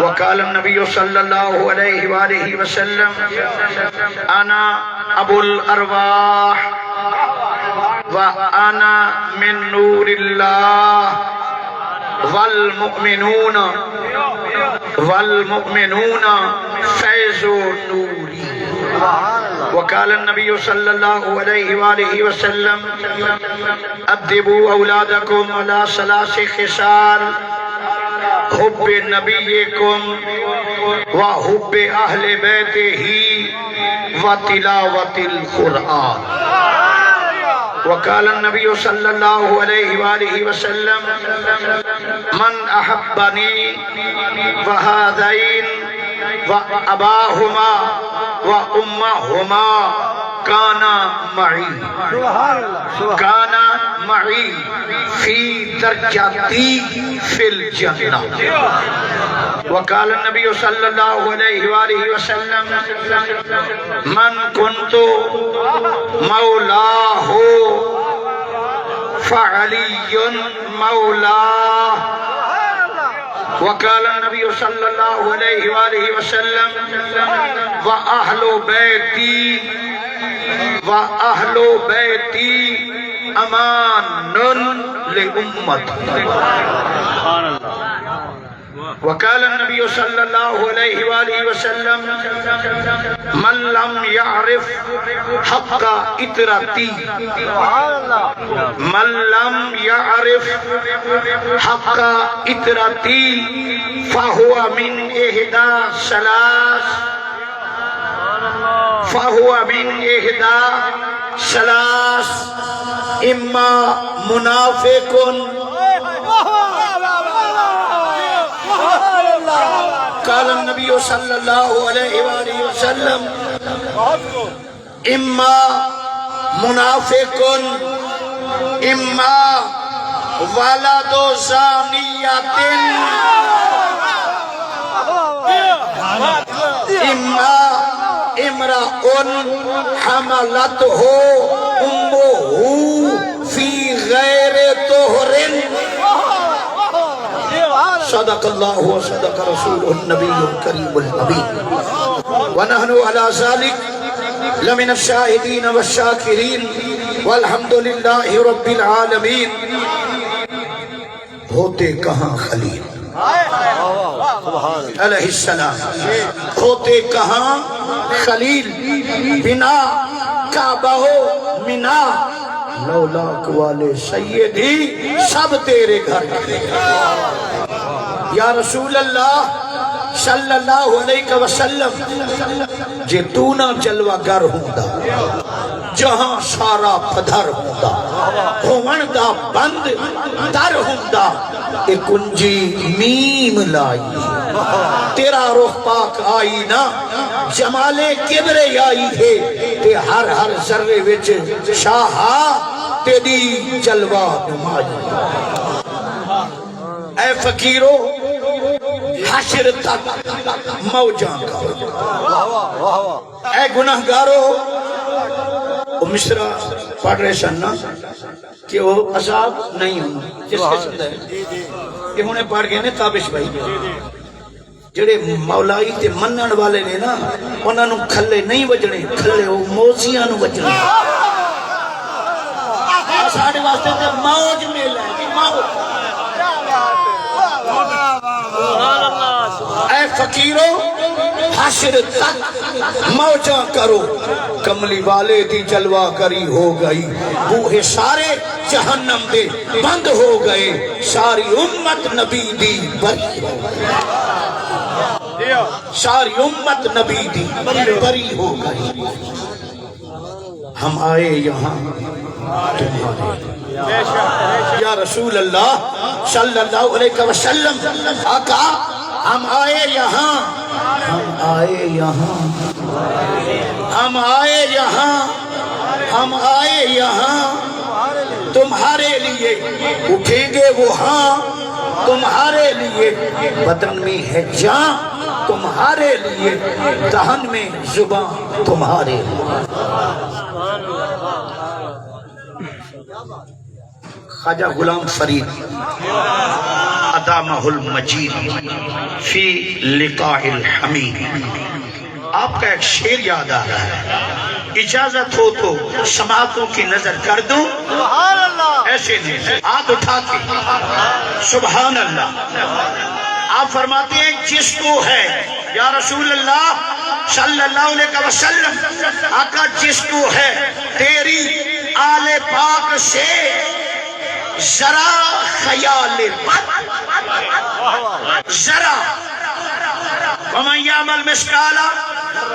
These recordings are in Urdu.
وقال النبي صلى الله عليه وآله وسلم أنا أبو الأرواح وأنا من نور الله والمؤمنون فيض نوري. وقال النبي صلى الله عليه وآله وسلم أدبوا أولادكم على ثلاث خصال: حب نبيكم وحب أهل بيته وتلاوة القرآن. وقال النبي صلى الله عليه وآله وسلم من أحبني وهذين وأباهما وأمهما كان معي في درجتي في الجنة. وقال النبي صلى الله عليه وآله وسلم من كنت مولاه فعلي مولاه. وقال النبي صلى الله عليه وآله وسلم وأهل بيتي أمان لأمتي. وقال النبي صلى الله عليه وآله وسلم من لم يعرف حق إطرتي فهو من إحدى ثلاث: إما منافق قال النبي صلى الله عليه وآله وسلم إما منافق إما ولد زانية إما امرأ حملته أمه في غير طهر. صدق الله وصدق رسوله النبي الكريم الأمين. ونحن على ذلك لمن الشاهدين والشاكرين والحمد لله رب العالمین. ہوتے کہاں خلیل علیہ السلام، ہوتے کہاں خلیل، بنا کعبہ منا لولاک والے سیدی سب تیرے گھر. یا رسول اللہ صلی اللہ علیہ وسلم جے تو نہ جلوہ گر ہوندا جہاں سارا پدھر ہوندا، ہون دا بند در ہوندا، اے کنجی میم لائی. تیرا روح پاک آئی نا جمال کبرے آئی ہے تے ہر ذرے وچ شاہا تیری جلوہ نمائی. اے فقیرو حشر تک موجاں کا، اے گناہگارو. مصرہ پڑھ رہے سن نا کہ وہ عذاب نہیں ہونا جس قسم ہے کہ انہیں پڑھ گئے نے تابش بھائی جڑے مولائی تے منن والے نے نا انہاں نوں کھلے نہیں وجنے، کھلے وہ موزیاں نوں وجنے. ساڑھے واسطے تے موج میل ہے، موج. اے فقیرو حشر تک موجاں کرو، کملی والے دی جلوہ کری ہو گئی، بوہے سارے جہنم دے بند ہو گئے، ساری امت نبی دی بری ہو گئی، ساری امت نبی دی بری ہو گئی. ہم آئے یہاں تمہارے یا رسول اللہ صلی اللہ علیہ وسلم. آقا ہم آئے یہاں، ہم آئے یہاں، ہم آئے یہاں، ہم آئے یہاں تمہارے لیے. اٹھیں گے وہاں تمہارے لیے، بدن میں ہے جان تمہارے لیے، دہن میں زبان تمہارے لیے. خواجہ غلام فرید ادامہ المجید فی لقاء الحمید. آپ کا ایک شعر یاد آ رہا ہے، اجازت ہو تو سماعتوں کی نظر کر دوں. سبحان اللہ. ایسے نہیں، ہاتھ اٹھا کے سبحان اللہ. آپ فرماتے ہیں جس کو ہے یا رسول اللہ صلی اللہ علیہ وسلم، آقا جس کو ہے تیری آل پاک سے ذرا خیال بد، ذرا ومن یعمل مثقال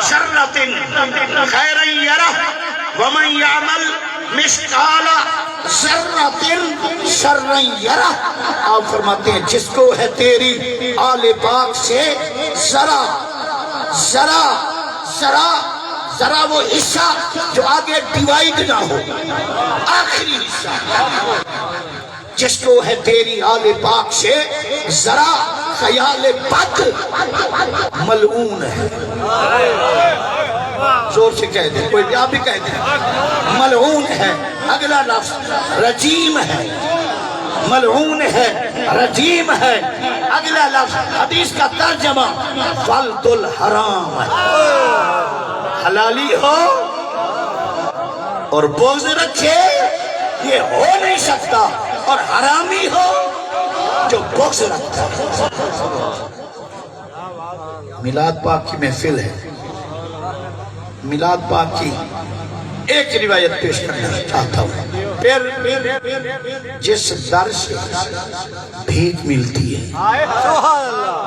ذرۃ خیرا یرہ ومن یعمل مثقال ذرۃ شرا یرہ. آپ فرماتے ہیں جس کو ہے تیری آل پاک سے ذرا ذرا ذرا ذرا وہ حصہ جو آگے ڈیوائیڈ نہ ہو، آخری حصہ. جس کو ہے تیری آل پاک سے ذرا خیال بد، ملعون ہے. زور سے کہہ دیں، کوئی بھی آپ بھی کہہ دیں. ملعون ہے. اگلا لفظ رجیم ہے. ملعون ہے، رجیم ہے. اگلا لفظ حدیث کا ترجمہ فلت الحرام ہے. حلالی ہو اور بغض رکھے یہ ہو نہیں سکتا، اور حرامی ہو جو بغض رکھتا ہے. میلاد پاک کی محفل ہے. میلاد پاک کی ایک روایت پیش کرنا چاہتا ہوں. پھر جس در سے بھیک ملتی ہے،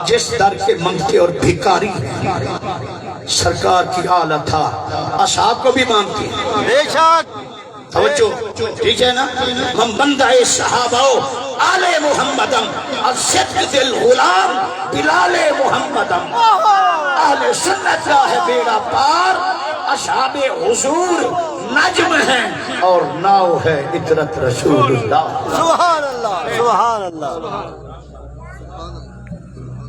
جس در کے منگتے اور بھکاری ہیں، سرکار کی آل تھا اصحاب کو بھی مانگتی ہے. بے شک. توجہ، ٹھیک ہے نا. من بندہ صحابہ آل محمدم الصدق دل غلام بلال محمدم. اہل سنت کا ہے بیڑا پار، اصحاب حضور نجم ہیں اور ناؤ ہے اطرت رسول اللہ. سبحان اللہ. سبحان اللہ.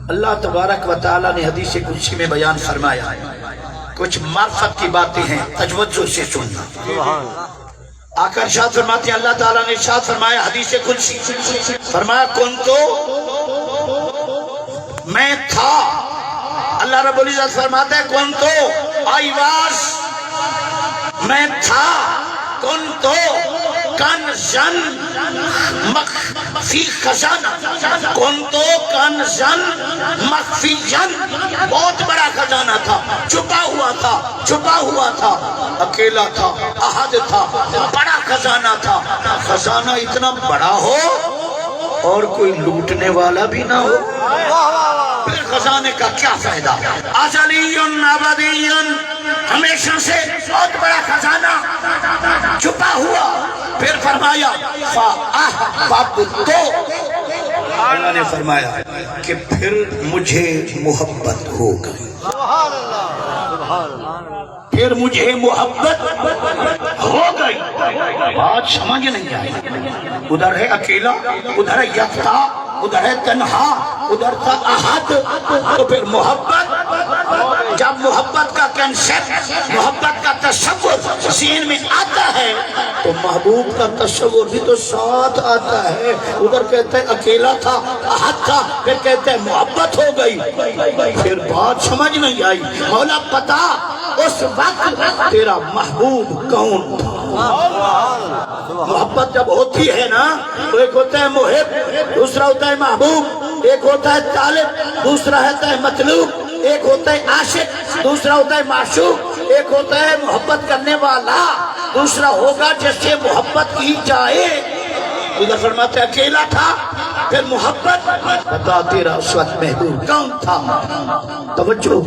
اللہ تبارک و تعالیٰ نے حدیث قدسی میں بیان فرمایا. کچھ معرفت کی باتیں ہیں، توجہ سے سننا. سبحان. آقا ارشاد فرماتے ہیں، اللہ تعالیٰ نے ارشاد فرمایا حدیث قدسی، فرمایا کن تو میں تھا. اللہ رب العزت فرماتا ہے کن تو آئی واز، میں تھا. کن تو کنزن مخفی خزانہ، کن تو کنزن مخفی جن، بہت بڑا خزانہ تھا، چھپا ہوا تھا، چھپا ہوا تھا. اکیلا تھا، احد تھا، بڑا خزانہ تھا. خزانہ اتنا بڑا ہو اور کوئی لوٹنے والا بھی نہ ہو، پھر خزانے کا کیا فائدہ؟ ازلی ابدی، ہمیشہ سے بہت بڑا خزانہ چھپا ہوا. پھر فرمایا فَأَحْبَبْتُ، اللہ نے فرمایا کہ پھر مجھے محبت ہو گئی. سبحان اللہ. سبحان اللہ. پھر مجھے محبت ہو گئی. بات سمجھ نہیں آئی. ادھر ہے اکیلا، ادھر ہے یکتا، ادھر ہے تنہا، ادھر تھا احد. تو پھر محبت، جب محبت کا کنسیپٹ، محبت کا تصور ذہن میں آتا ہے تو محبوب کا تصور بھی تو ساتھ آتا ہے. ادھر کہتے ہیں اکیلا تھا، احد تھا، پھر کہتے ہیں محبت ہو گئی. پھر بات سمجھ نہیں آئی. مولا پتا اس وقت تیرا محبوب کون تھا. محبت جب ہوتی ہے نا تو ایک ہوتا ہے محب، دوسرا ہوتا ہے محبوب. ایک ہوتا ہے طالب، دوسرا ہوتا ہے مطلوب. ایک ہوتا ہے عاشق، دوسرا ہوتا ہے معشوق. ایک ہوتا ہے محبت کرنے والا، دوسرا ہوگا جس سے محبت کی جائے. ادھر فرماتے اکیلا تھا، پھر محبت. بتا تیرا اس وقت محبوب کون تھا؟ توجہ،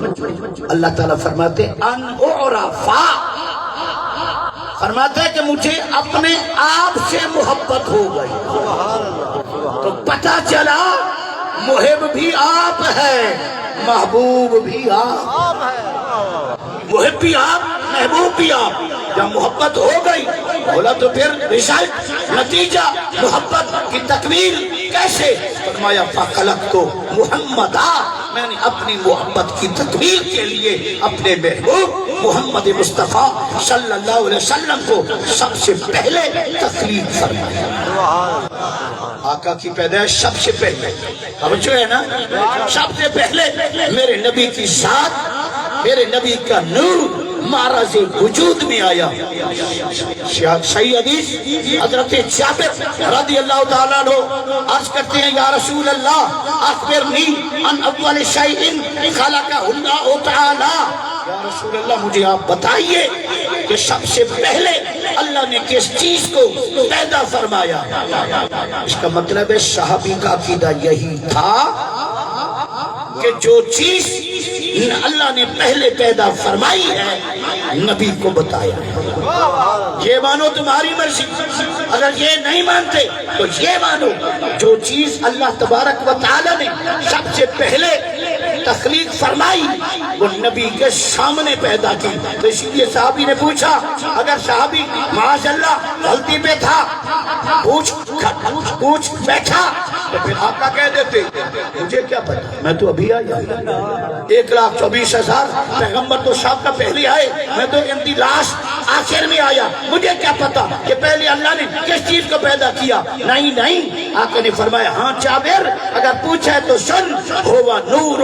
اللہ تعالیٰ فرماتے ان اعرفا، فرماتے کہ مجھے اپنے آپ سے محبت ہو گئی. تو پتہ چلا محب بھی آپ ہے، محبوب بھی آپ ہے. محب بھی آپ، محبوب بھی آپ. جب محبت ہو گئی بولا تو پھر رزلٹ، نتیجہ محبت کی تکمیل کیسے؟ فرمایا فَخَلَقْتُ مُحَمَّدًا، میں نے اپنی محبت کی تکمیل کے لیے اپنے محبوب محمد مصطفیٰ صلی اللہ علیہ وسلم کو سب سے پہلے تخلیق فرمایا. آقا کی پیدائش سب سے پہلے توجہ ہے نا سب سے پہلے میرے نبی کی ذات میرے نبی کا نور معراج وجود میں آیا صحیح حدیث حضرت جابر رضی اللہ تعالیٰ عنہ عرض کرتے ہیں یا رسول اللہ اخبرنی عن اول شیء خلقہ اللہ تعالی یا رسول اللہ مجھے آپ بتائیے کہ سب سے پہلے اللہ نے کس چیز کو پیدا فرمایا اس کا مطلب ہے صحابی کا عقیدہ یہی تھا کہ جو چیز اللہ نے پہلے پیدا فرمائی ہے نبی کو بتایا یہ مانو تمہاری مرضی اگر یہ نہیں مانتے تو یہ مانو جو چیز اللہ تبارک و تعالی نے سب سے پہلے تخلیق فرمائی وہ نبی کے سامنے پیدا کی تو اسی لیے صحابی نے پوچھا اگر صحابی معاذ اللہ غلطی پہ تھا پوچھ بیٹھا تو پھر آقا کہہ دیتے مجھے کیا پتا میں تو ابھی آیا 1,24,000 پیغمبر تو سب کا پہلے آئے میں تو ان دی لاسٹ آخر میں آیا مجھے کیا پتا کہ پہلے اللہ نے کس چیز کو پیدا کیا نہیں آقا نے فرمایا ہاں جابر اگر پوچھا ہے تو سن ہوا نور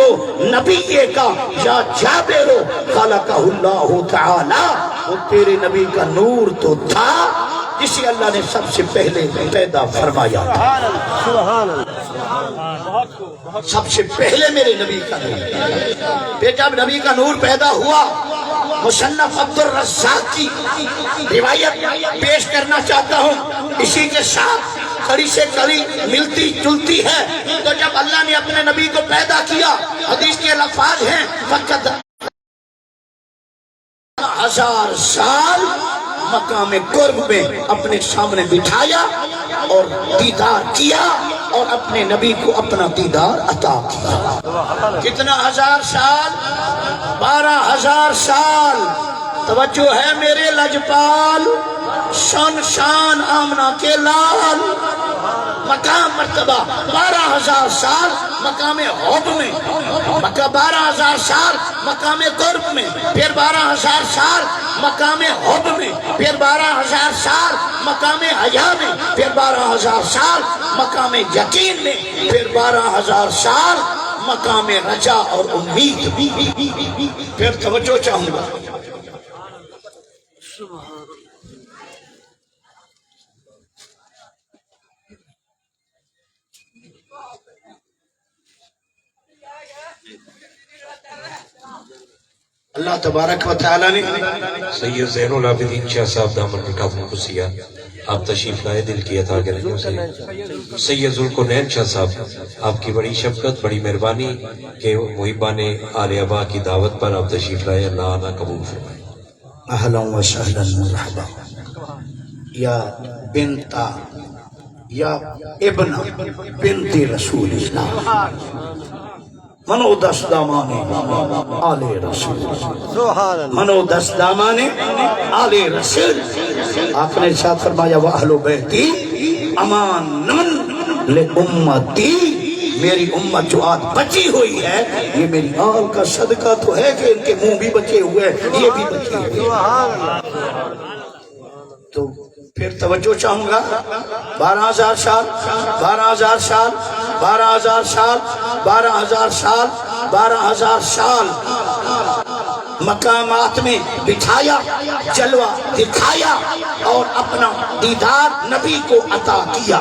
نبی کا یا جابر خلقہ اللہ تعالی وہ تیرے نبی کا نور تو تھا جسے اللہ نے سب سے پہلے پیدا فرمایا سب سے پہلے میرے نبی کا نور پھر جب نبی کا نور پیدا ہوا مصنف عبد الرزاق کی روایت پیش کرنا چاہتا ہوں اسی کے ساتھ کڑی سے کڑی ملتی جلتی ہے تو جب اللہ نے اپنے نبی کو پیدا کیا حدیث کے الفاظ ہیں فقط 1000 سال مقام قرب میں اپنے سامنے بٹھایا اور دیدار کیا اور اپنے نبی کو اپنا دیدار عطا کیا کتنا 1000 سال 12,000 سال توجہ ہے میرے لجپال شان آمنہ کے لال مقام مرتبہ 12,000 سال مقام حب میں 12,000 سال مقام قرب میں پھر 12,000 سال مقام حب میں پھر 12,000 سال مقام حیا میں پھر 12,000 سال مقام یقین میں پھر 12,000 سال مقام رجا اور امید پھر توجہ چاہوں گا اللہ تبارک و تعالی نے سید زین العابدین شاہ صاحب دامن برکاتہ خصوصیہ آپ تشریف لائے دل کی عطا کریں سید ذوالقرنین شاہ صاحب آپ کی بڑی شفقت بڑی مہربانی کہ محبان آل ابا کی دعوت پر آپ تشریف لائے اللہ آنا قبول فرمائے اہلا و سہلا مرحبا یا بنتا یا ابن بنت رسول اللہ منو دست دامانے آل رسول منو دست دامانے آل رسول آپ نے ارشاد فرمایا وَأَهْلُ بَيْتِي أَمَانٌ لِأُمَّتِي میری امت جو آج بچی ہوئی ہے یہ میری آل کا صدقہ تو ہے کہ ان کے منہ بھی بچے ہوئے یہ بھی بچے ہوئے تو پھر توجہ چاہوں گا 12,000 سال 12,000 سال 12,000 سال 12,000 سال 12,000 سال مقامات میں بٹھایا جلوہ دکھایا اور اپنا دیدار نبی کو عطا کیا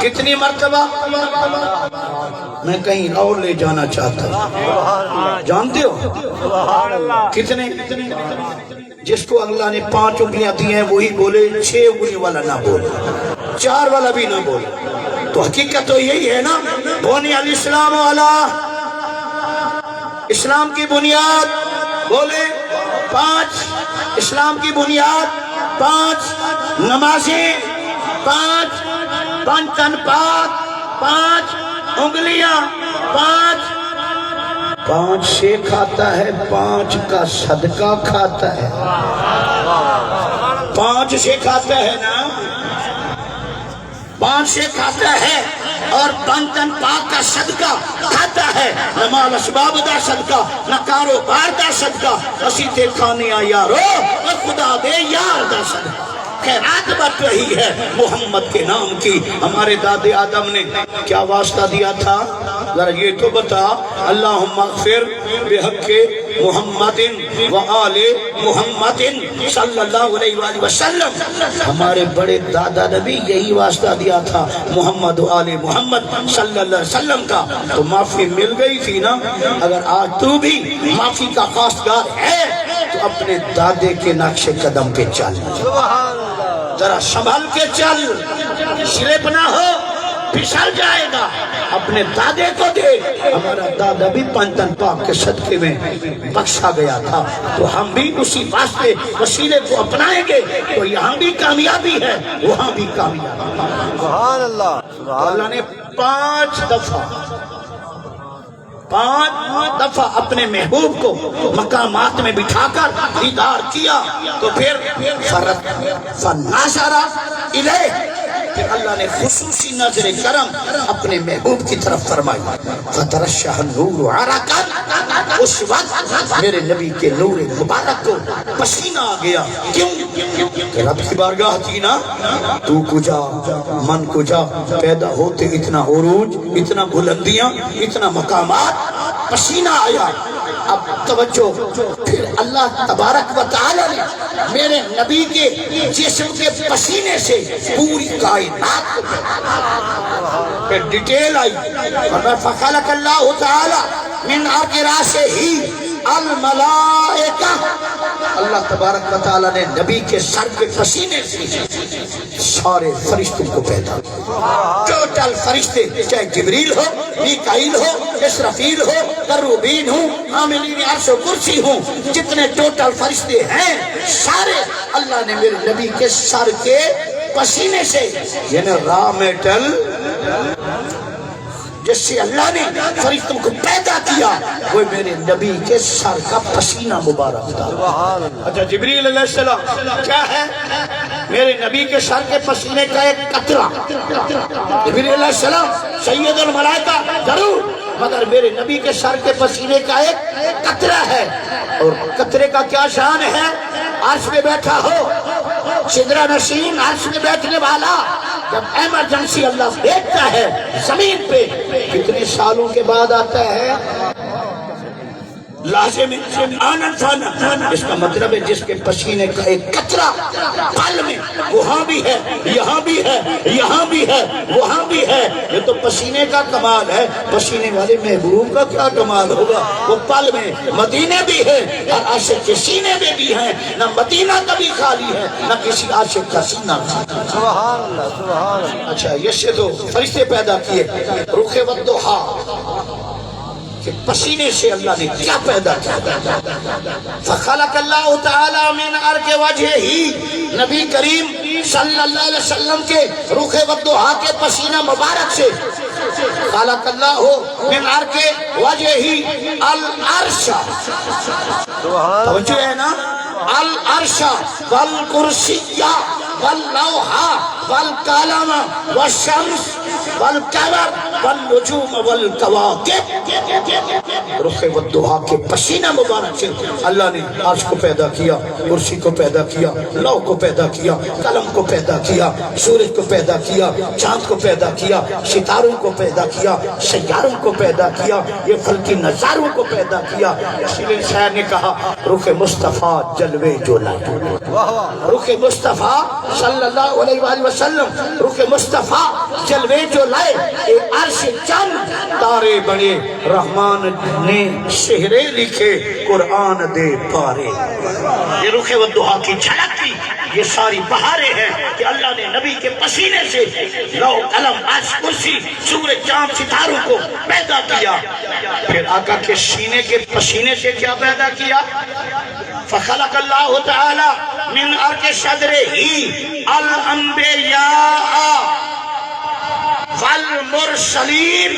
کتنی مرتبہ میں کہیں اور لے جانا چاہتا ہوں جانتے ہو کتنے جس کو اللہ نے 5 انگلیاں دی ہیں وہی بولے 6 انگلی والا نہ بولے 4 والا بھی نہ بولے تو حقیقت تو یہی ہے نا بنی الاسلام والا اسلام کی بنیاد بولے 5 اسلام کی بنیاد 5 نمازیں 5 تن پاک 5 انگلیاں 5 سے کھاتا ہے 5 کا صدقہ کھاتا ہے 5 سے کھاتا ہے نا 5 سے کھاتا ہے اور 5 تن پاک کا صدقہ کھاتا ہے نہ مال اسباب دا صدقہ نہ کاروبار دا صدقہ اسی تے کھانے یارو اور خدا دے یار دا صدقہ خیرات بٹ رہی ہے محمد کے نام کی۔ ہمارے دادے آدم نے کیا واسطہ دیا تھا؟ ذرا یہ تو بتا، اللہم اغفر بحق محمد و آل محمد صلی اللہ علیہ وآلہ وسلم۔ ہمارے بڑے دادا نے بھی یہی واسطہ دیا تھا محمد و آل محمد صلی اللہ علیہ وسلم کا، تو معافی مل گئی تھی نا۔ اگر آج تو بھی معافی کا خواستگار ہے تو اپنے دادے کے نقش قدم پہ چل، ذرا سنبھل کے چل، سلپ نہ ہو، پھسل جائے گا۔ اپنے دادے کو دے، ہمارا دادا بھی پنجتن پاک کے صدقے میں بخشا گیا تھا، تو ہم بھی اسی واسطے وسیلے کو اپنائیں گے تو یہاں بھی کامیابی ہے، وہاں بھی کامیابی۔ سبحان اللہ، اللہ نے 5 دفعہ اپنے محبوب کو مقامات میں بٹھا کر دیدار کیا، تو پھر فناظر الیہ، پھر اللہ نے خصوصی نظر کرم اپنے محبوب کی طرف فرمائی، فترشح النور عرقا، اس وقت میرے نبی کے نور مبارک کو پسینہ آ گیا۔ کیوں؟ کہ رب کی بارگاہ تھی نا، تو کجا من کجا، پیدا ہوتے اتنا عروج، اتنا بلندیاں، اتنا مقامات، پسینہ آیا۔ اب توجہ، پھر اللہ تبارک و تعالی نے میرے نبی کے جسم کے پسینے سے پوری کائنات کو پھر ڈیٹیل آئی، اور فخلق اللہ تعالی من عرق راسہ ہی الملائکہ، اللہ تبارک و تعالی نے نبی کے سر کے پسینے سے سارے فرشتوں کو پیدا کیا، ٹوٹل فرشتے، چاہے جبریل ہو، میکائیل ہو، اسرافیل ہو، کروبین ہو، حاملین عرش و کرسی ہوں، جتنے ٹوٹل فرشتے ہیں سارے اللہ نے میرے نبی کے سر کے پسینے سے، یعنی را میٹل جس سے اللہ نے فرشتوں کو پیدا کیا، وہ میرے نبی کے سر کا پسینہ مبارک تھا۔ اچھا، جبریل علیہ السلام کیا ہے؟ میرے نبی کے سر کے پسینے کا ایک قطرہ۔ جبریل علیہ السلام سید الملائکہ ضرور، مگر میرے نبی کے سر کے پسینے کا ایک قطرہ ہے، اور قطرے کا کیا شان ہے؟ عرش میں بیٹھا ہو، سدرہ نشین، عرش میں بیٹھنے والا، جب ایمرجنسی اللہ دیکھتا ہے زمین پہ، کتنے سالوں کے بعد آتا ہے؟ لازم آنن فانا، اس کا مطلب ہے جس کے پسینے کا ایک قطرہ پل میں، وہاں بھی ہے، یہاں بھی ہے، یہاں بھی ہے، وہاں بھی ہے۔ یہ تو پسینے کا کمال ہے، پسینے والے محبوب کا کیا کمال ہوگا؟ وہ پل میں مدینے بھی ہے، اور عاشق کے سینے میں بھی ہیں، نہ مدینہ کبھی خالی ہے، نہ کسی عاشق کا سینہ خالی۔ سبحان اللہ، سبحان اللہ۔ اچھا، یہ سے تو فرشتے پیدا کیے، رخ والضحیٰ کہ پسینے سے اللہ نے کیا پیدا کیا؟ فخلق اللہ تعالی من عرق وجہ ہی، نبی کریم صلی اللہ علیہ وسلم کے رخ والضحیٰ کے پسینہ مبارک سے خلق اللہ من عرق وجہ ہی العرش، توجہ ہے نا، العرش والکرسیہ واللوحہ والقلم والشمس والقمر والنجوم والکواکب۔ رخ والضحیٰ کے پسینہ مبارک سے اللہ نے عرش کو پیدا کیا، کرسی کو پیدا کیا، لوح کو پیدا کیا، قلم کو پیدا کیا، سورج کو پیدا کیا، چاند کو پیدا کیا، ستاروں کو پیدا کیا، سیاروں کو پیدا کیا، یہ فلکی نظاروں کو پیدا کیا۔ اسی لیے شاعر نے کہا، رخ مصطفیٰ جلوے جو لائے، رخ مصطفیٰ صلی اللہ علیہ وآلہ وسلم، رخ مصطفیٰ جلوے جو لائے، اے عرش چند تارے بڑے، رحمان نے شہرے لکھے، قرآن دے پارے۔ یہ رخ والضحیٰ کی جھلک تھی، یہ ساری بہاریں ہیں کہ اللہ نے نبی کے پسینے سے لوح قلم عرش کرسی سورج چاند ستاروں کو پیدا کیا۔ پھر آقا کے سینے کے پسینے سے کیا پیدا کیا؟ فخلق اللہ تعالی من عرق صدرہ الانبیاء والمرسلین،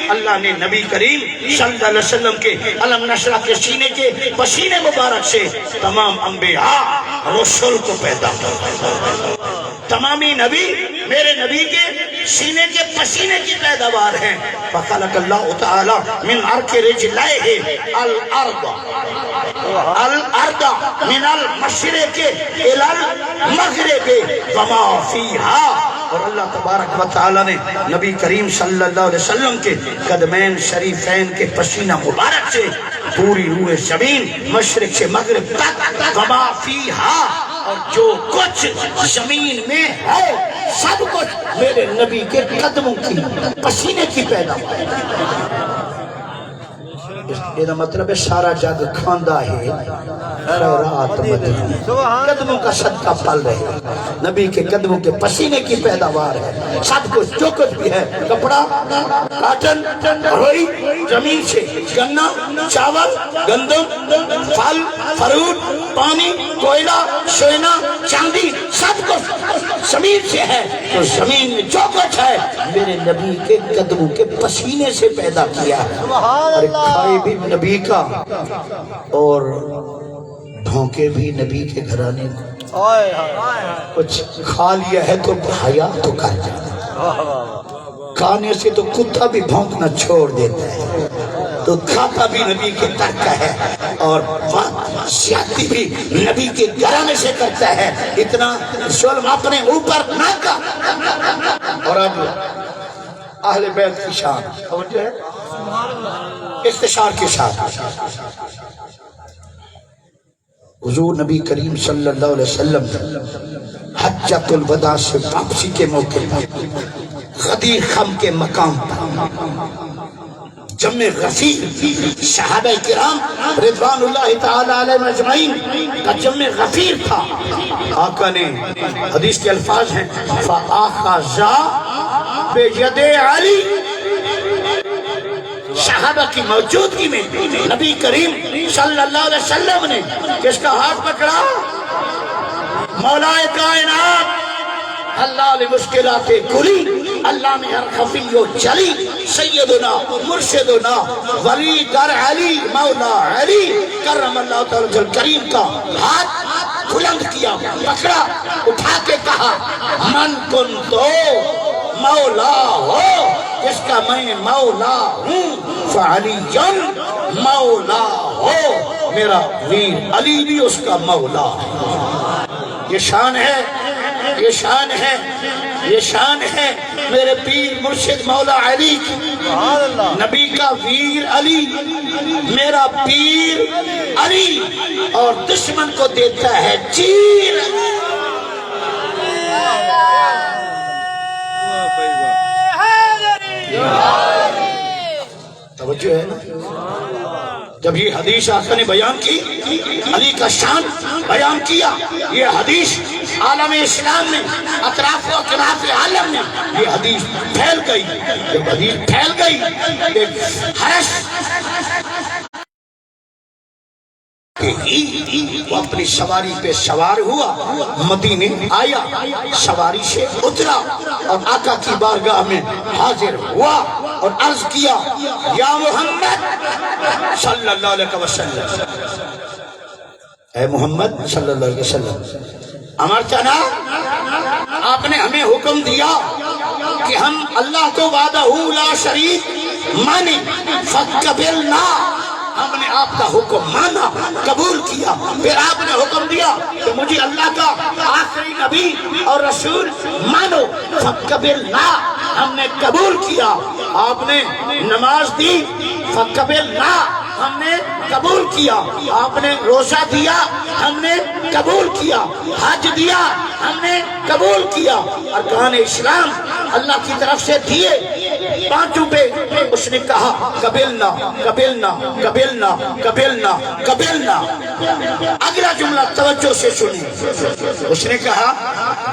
اللہ نے نبی کریم صلی اللہ علیہ وسلم کے علم نشرہ کے سینے کے پسینے مبارک سے تمام انبیاء رسول کو پیدا کیا۔ تمامی نبی میرے نبی کے سینے کے پسینے کی پیداوار ہیں فخلق اللہ تعالی من عرق رجلائہ الارض من المشرق الى المغرب وما فیہا اور اللہ تبارک و تعالی نے نبی کریم صلی اللہ علیہ وسلم کے قدمین شریفین کے پسینہ مبارک سے پوری روح زمین مشرق سے مغرب تک وما فیہا اور جو کچھ زمین میں ہے سب کچھ میرے نبی کے قدموں کی پسینے کی پیداوار ہے یہ مطلب ہے سارا جگ کھاندہ ہے خیرات مدینہ قدموں کا صدقہ پل رہے نبی کے قدموں کے پسینے کی پیداوار ہے سب کچھ جو کچھ بھی ہے کپڑا کاٹن روئی زمین سے گنا چاول گندم پھل فروٹ پانی کوئلہ سونا چاندی سب کچھ زمین سے ہے تو زمین میں جو کچھ ہے میرے نبی کے قدموں کے پسینے سے پیدا کیا ہے اور کھائے بھی نبی کا اور ڈھونکے بھی نبی کے گھرانے کو کچھ کھا لیا ہے تو حیا تو کر جانا کھانے سے تو کتا بھی بھونکنا چھوڑ دیتا ہے تو کھاتا بھی نبی کے ترک ہے اور زیادتی بھی نبی کے گھرانے سے کرتا ہے اتنا ظلم اپنے اوپر نہ کر اور اب اہل بیت کی شان توجہ ہے استشار کے ساتھ حضور نبی کریم صلی اللہ علیہ وسلم حجۃ الوداع سے واپسی کے موقع پر غدیر خم کے مقام پر جمع غفیر صحابہ کرام رضوان اللہ تعالی علیہ اجمعین کا جمع غفیر تھا آقا نے حدیث کے الفاظ ہیں فآخذا بید علی صحابہ کی موجودگی میں نبی کریم صلی اللہ علیہ وسلم نے کس کا ہاتھ پکڑا مولا کائنات اللہ نے مشکلات کلی اللہ میں ہر خفی و جلی سیدنا مرشدنا ولی در علی مولا علی کرم اللہ تعالی کریم کا ہاتھ بلند کیا پکڑا اٹھا کے کہا من کن تو مولا ہو جس کا میں مولا ہوں فعلی مولا ہو میرا ویر علی بھی اس کا مولا ہے یہ شان ہے یہ شان ہے یہ شان ہے میرے پیر مرشد مولا علی کی نبی کا ویر علی میرا پیر علی اور دشمن کو دیتا ہے چیر توجہ ہے جب یہ حدیث آقا نے بیان کی علی کا شان بیان کیا یہ حدیث عالم اسلام میں اطراف و اکناف عالم میں یہ حدیث پھیل گئی جب حدیث پھیل گئی ایک حرش وہ اپنی سواری پہ سوار ہوا مدینے آیا سواری سے اترا اور آقا کی بارگاہ میں حاضر ہوا اور عرض کیا یا محمد صلی اللہ علیہ وسلم اے محمد صلی اللہ علیہ وسلم امرتنا آپ نے ہمیں حکم دیا کہ ہم اللہ کو وحدہ لا شریک مانے فقبلنا ہم نے آپ کا حکم مانا قبول کیا پھر آپ نے حکم دیا کہ مجھے اللہ کا آخری نبی اور رسول مانو فقبلنا ہم نے قبول کیا آپ نے نماز دی فقبلنا ہم نے قبول کیا آپ نے روزہ دیا ہم نے قبول کیا حج دیا ہم نے قبول کیا ارکان اسلام اللہ کی طرف سے دیے پانچوں پہ اس نے کہا قبلنا قبلنا قبلنا قبلنا قبلنا اگلا جملہ توجہ سے سنیں اس نے کہا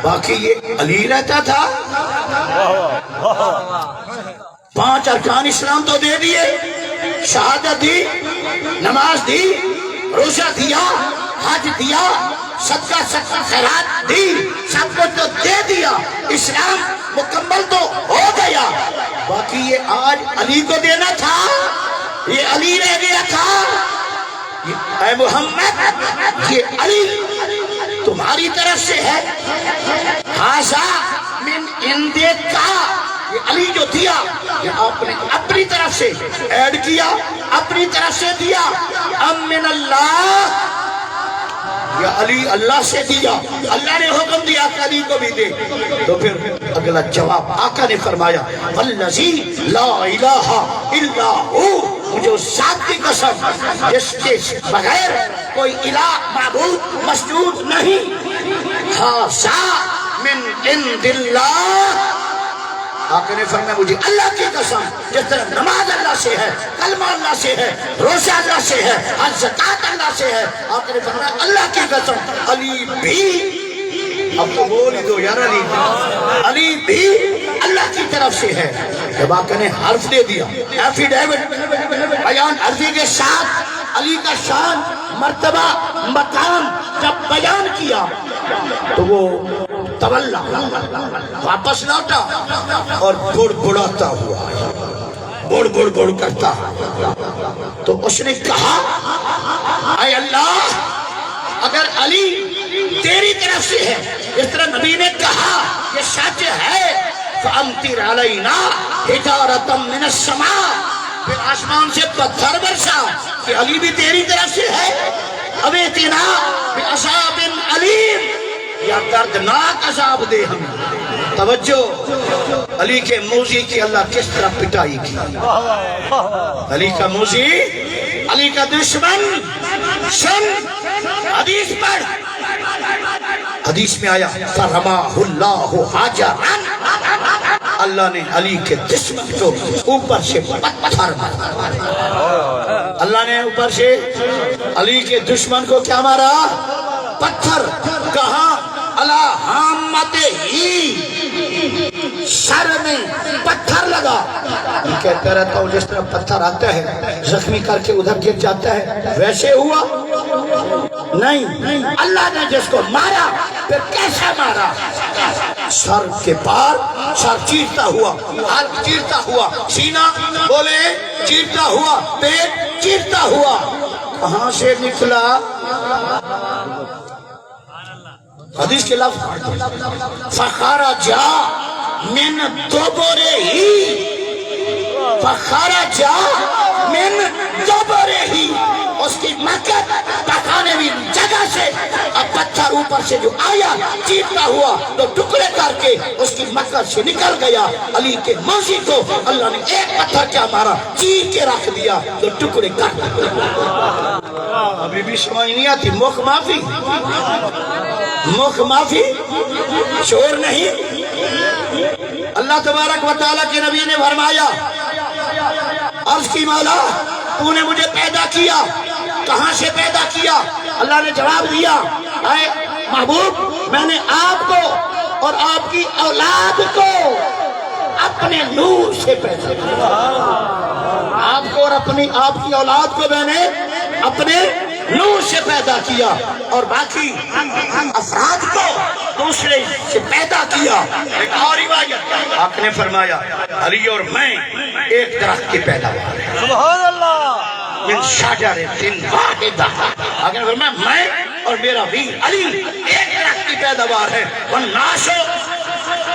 باقی یہ علی رہتا تھا پانچ ارکان اسلام تو دے دیے شہادت دی نماز دی روزہ دیا حج دیا صدقہ خیرات دی سب کچھ تو دے دیا اسلام مکمل تو ہو گیا باقی یہ آج علی کو دینا تھا یہ علی رہ گیا تھا اے محمد یہ علی تمہاری طرف سے ہے من اندے کا، یہ علی جو دیا یہ آپ نے اپنی طرف سے ایڈ کیا، اپنی طرف سے دیا، ام من اللہ، یا علی اللہ سے دیا، اللہ نے حکم دیا کہ علی کو بھی دے۔ تو پھر اگلا جواب آقا نے فرمایا والذی لا الہ الا ہو، مجھے اس ذات کی قسم جس کے بغیر کوئی الہ معبود مسجود نہیں، ھذا من عند اللہ، آقا نے فرمایا مجھے اللہ کی قسم جس طرح نماز اللہ سے ہے، کلمہ اللہ سے ہے، روزہ اللہ سے ہے، حج زکات اللہ سے ہے، آقا نے فرمایا اللہ کی قسم علی بھی، اب تو بول ہی دو یار، علی بھی اللہ کی طرف سے ہے۔ جب آقا نے حرف دے دیا، ایفیڈیوٹ بیان عرضی کے ساتھ علی کا شان، مرتبہ، مقام جب بیان کیا تو وہ تولا، واپس لوٹا اور بڑ بڑاتا ہوا، بڑ بڑ بڑ کرتا، تو اس نے کہا اے اللہ اگر علی تیری طرف سے ہے، اس طرح نبی نے کہا یہ سچ ہے، فَأَمْطِرْ عَلَيْنَا حِجَارَةً مِّنَ السَّمَاءِ، پھر آسمان سے پتھر برسا کہ علی بھی تیری طرف سے ہے، اَوِئْتِنَا بِعَذَابٍ أَلِيمٍ، یا دردناک عذاب دے ہمیں۔ توجہ، علی کے موذی کی اللہ کس طرح پٹائی کی، علی کا موذی، علی کا دشمن، سن حدیث پڑھ، حدیث میں آیا فَرَمَاهُ اللَّهُ حَجَرًا، اللہ نے علی کے دشمن کو اوپر سے پتھر مارا، اللہ نے اوپر سے علی کے دشمن کو کیا مارا؟ پتھر۔ کہاں؟ علی حامتہی، سر میں پتھر لگا۔ میں کہتا رہتا ہوں جس طرح پتھر آتا ہے زخمی کر کے ادھر گر جاتا ہے، ویسے ہوا نہیں، اللہ نے جس کو مارا پھر کیسے مارا؟ سر کے پار، سر چیرتا ہوا، حلق چیرتا ہوا، سینہ بولے چیرتا ہوا، پیٹ چیرتا ہوا، کہاں سے نکلا؟ حدیث کے لفظ فخرج من دبرہ، فخرج من دبرہ، اس کی مکت پکانے بھی جگہ سے اب پتھر اوپر سے جو آیا چیرتا ہوا تو ٹکڑے کر کے اس کی مکت سے نکل گیا۔ علی کے موذی کو اللہ نے ایک پتھر کیا مارا؟ چیر کے رکھ دیا تو ٹکڑے کر دیا۔ ابھی بھی سمجھ نہیں آتی، مخ معافی، مخ معافی، شور نہیں۔ اللہ تبارک و تعالیٰ کے نبی نے فرمایا، عرض کی مولا تو نے مجھے پیدا کیا، کہاں سے پیدا کیا؟ اللہ نے جواب دیا اے محبوب میں نے آپ کو اور آپ کی اولاد کو اپنے نور سے پیدا کیا، آپ کو اور آپ کی اولاد کو میں نے اپنے نور سے پیدا کیا اور باقی افراد کو دوسرے سے پیدا کیا۔ ایک اور روایت آپ نے فرمایا علی اور میں ایک درخت کی پیداوار ہے، سبحان اللہ، من شجرۃ واحدہ، اگر فرمایا میں اور میرا ویر علی ایک درخت کی پیداوار ہے، والناس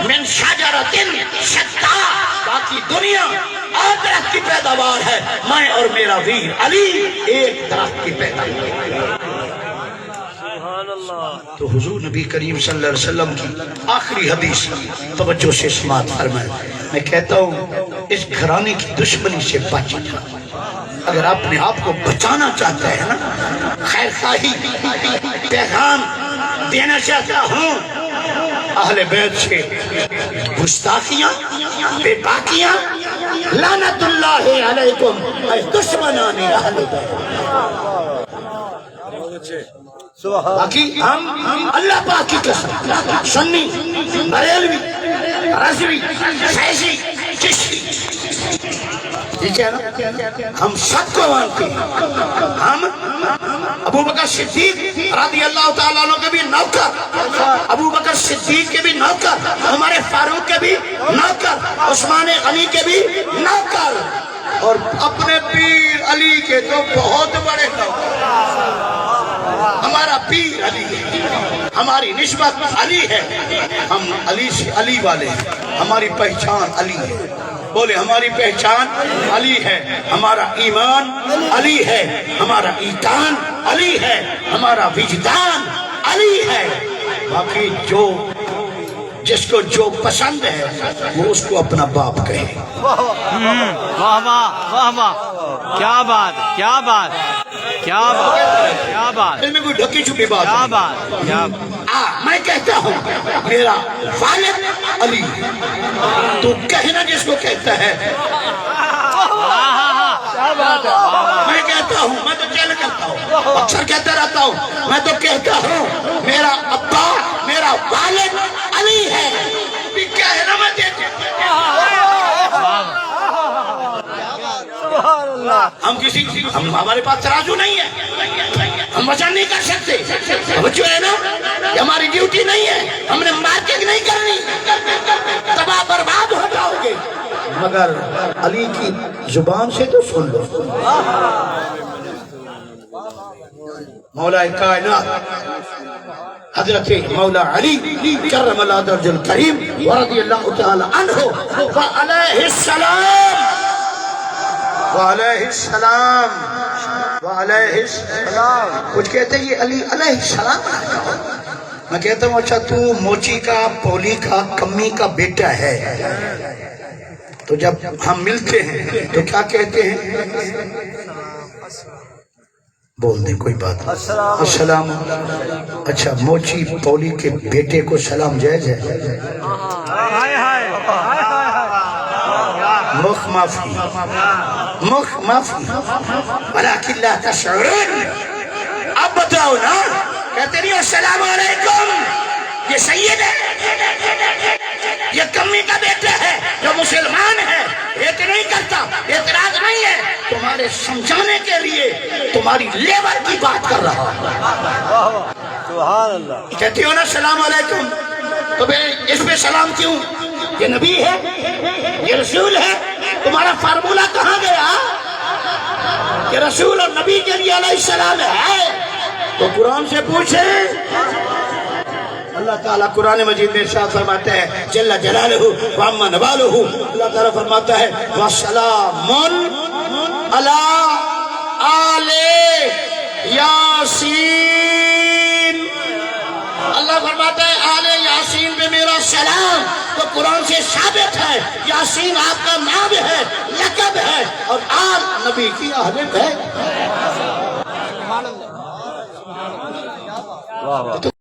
من شجرۃ شتیٰ، باقی دنیا اور درخت کی پیداوار ہے، میں اور میرا ویر علی ایک درخت کی پیداوار ہے۔ تو حضور نبی کریم صلی اللہ علیہ وسلم کی آخری حدیث توجہ سے سماعت فرمائے۔ میں کہتا ہوں اس گھرانے کی دشمنی سے بچ جا، اگر اپنے آپ کو بچانا چاہتا ہے نا، خیر خواہی پیغام دینا چاہتا ہوں، اہل بیت سے گستاخیاں، بے باکیاں، لعنت اللہ علیکم اے دشمنان اہل بیت۔ باقی ہم اللہ پاک کی قسم سنی، بریلوی، رضوی، فیضی، چشتی، ٹھیک ہے نا، ہم سب کو مانتے ہیں، ہم ابو بکر صدیق رضی اللہ تعالیٰ عنہ کے بھی نوکر، ابو بکر صدیق کے بھی نوکر، ہمارے فاروق کے بھی نوکر، عثمان غنی کے بھی نوکر، اور اپنے پیر علی کے تو بہت بڑے نوکر، ہمارا پیر علی ہے۔ ہماری نسبت علی ہے، ہم علی سے علی والے ہیں، ہماری پہچان علی ہے، بولے ہماری پہچان علی ہے، ہمارا ایمان علی ہے، ہمارا ایمان علی ہے، ہمارا وجدان علی ہے، باقی جو جس کو جو پسند ہے وہ اس کو اپنا باپ کہے۔ واہ واہ واہ واہ، کیا بات کیا بات کیا بات کیا بات اس میں کوئی ڈھکی چھپی بات کیا نہیں۔ بات کیا میں کہتا ہوں میرا والد علی، تو کہنا جس کو کہتا ہے۔ میں کہتا ہوں، میں تو چیلنج کرتا ہوں، اکثر کہتا رہتا ہوں، میں تو کہتا ہوں میرا ابا میرا والد علی ہے، بھی کہنا میں دیتا ہم ہمارے پاس ترازو نہیں ہے، ہم وزن نہیں کر سکتے، جو ہے نا یہ ہماری ڈیوٹی نہیں ہے، ہم نے مارکیٹ نہیں کرنی، تباہ برباد ہو جاؤ گے، مگر علی کی زبان سے تو سن لو۔ مولا کائنات حضرت مولا علی کرم اللہ درج الکریم ورضی اللہ تعالی عنہ وعلیہ السلام وعلیہ السلام وعلیہ السلام، کچھ کہتے ہیں یہ علی علیہ السلام، میں کہتا ہوں اچھا تو موچی کا پولی کا کمی کا بیٹا ہے، تو جب ہم ملتے ہیں تو کیا کہتے ہیں؟ بول دیں کوئی بات نہیں، السلام۔ اچھا موچی پولی کے بیٹے کو سلام جائز ہے؟ مخ معافی مخ معافی ولیکن لا تشعرون، اب بتاؤ نا، کہتے نہیں السلام علیکم، یہ سید ہے، یہ کمی کا بیٹا ہے جو مسلمان ہے، یہ نہیں کرتا، اعتراض نہیں ہے، تمہارے سمجھانے کے لیے تمہاری لیبر کی بات کر رہا ہوں۔ سبحان اللہ۔ کہتی ہو نا السلام علیکم، تو بھئی اس پہ سلام کیوں؟ یہ نبی ہے، یہ رسول ہے، تمہارا فارمولہ کہاں گیا کہ رسول اور نبی کے لیے علیہ السلام ہے؟ تو قرآن سے پوچھیں۔ اللہ تعالیٰ قرآن مجید میں ارشاد فرماتا ہے جل جلالہ وعم نوالہ، اللہ تعالیٰ فرماتا ہے وَسَلَامٌ عَلَىٰ آلِ یاسین، اللہ فرماتا ہے آل یاسین پہ میرا سلام، تو قرآن سے ثابت ہے یاسین آپ کا نام ہے، لقب ہے، اور آل نبی کی اہل ہے۔ واہ واہ۔